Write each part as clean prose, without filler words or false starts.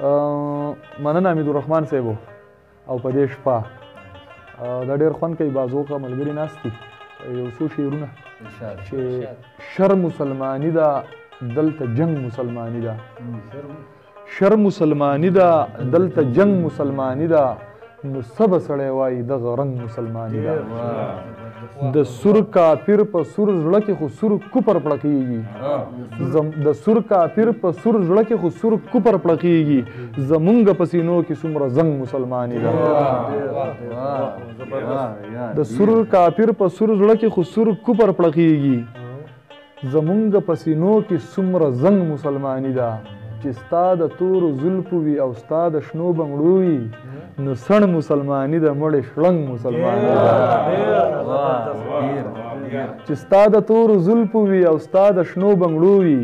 مننه حمیدالرحمن صاحب او په دې شپه دا ډېر خوند کوي بازوقه ملګري ناست دي یو څو شعرونه چې شر مسلماني ده دلته جنگ مسلماني ده شر مسلماني ده دلته جنگ مسلماني ده نو سبه سړی وایي دغه رنګ مسلماني ده د سور کافر په سور زړه کې خو سور کوپر پړکېږي د سور کافر په سور زړه کې خو سور کوپر پړکېږي زمونږ په سینو کې څومره زنګ مسلماني ده د سور کافر په سور زړه کې خو سور کوپر پړکېږي زمونږ په سینو کې څومره زنګ مسلماني ده چې ستا د تورو زلفو وي او ستا د شنو بنګړو وي نو سڼ مسلماني د مړې شړنګ مسلماني ده چې ستا د تورو زلفو وي او ستا د شنو بنګړو وي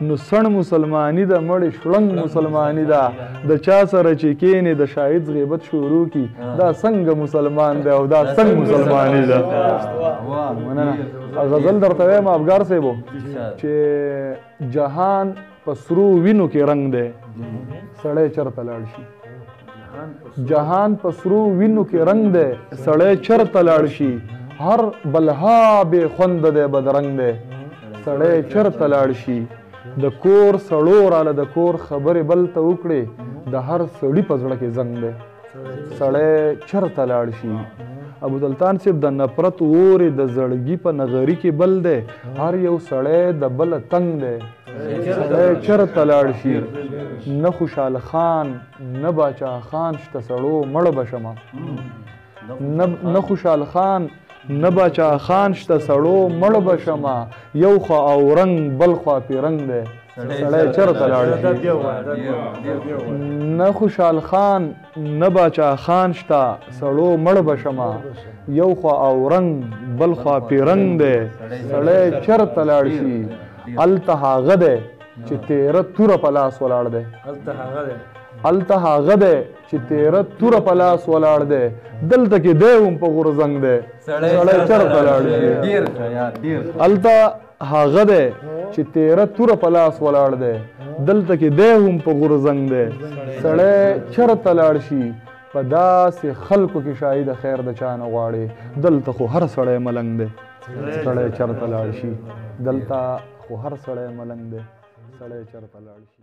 نو سڼ مسلماني د مړې شړنګ مسلماني ده د چا سره چې کینې د شاهد غیبت شروع کی دا څنګه مسلمان دی او دا څنګه مسلماني ده غزل درته وایم افګار صاحبو چې جهان په سرو وینو کې رنګ دی سړی چرته لاړ شي جهان په سرو وینو کې رنګ دی سړی چرته لاړ شي هر بلها بې خونده دی بدرنګ دی سړی چرته لاړ شي د کور سړو راله د کور خبرې بل ته وکړې د هر سړي په زړه کې زنګ دی سړی چرته لاړ شي ابوسلطان صاحب د نفرت اورې د زړګي په نغري کې بل دی هر یو سړی د بله تنګ دی سړی چرته لاړ شي نه خوشحال خان نه باچا خان شته سړو مړه به شمه نه خوشحال خان نه باچا خان شته سړو مړه به شمه یو خوا او رنګ بل خوا پې رنګ دی سړی چرته لاړ شي نه خوشحال خان نه باچا خان شته سړو مړه به شمه یو خوا او رنګ بل خوا پې رنګ دی سړی چرته لاړ شي هلته هغه دی چې تیره توره په لاس ولاړ دی هلته هغه دی چې تیره توره په لاس ولاړ دی دلته کې دی هم په غورځنګ دی سړی چرته لاړ شي هلته هغه دی چې تیره توره په لاس ولاړ دی دلته کې دی هم په غورځنګ دی سړی چرته لاړ شي په داسې خلکو کې شاهد خیر د چا نه غواړي دلته خو هر سړی ملنګ دی سړی چرته لاړ شي دلته خو هر سړی ملنګ دی سړی چرته لاړ شي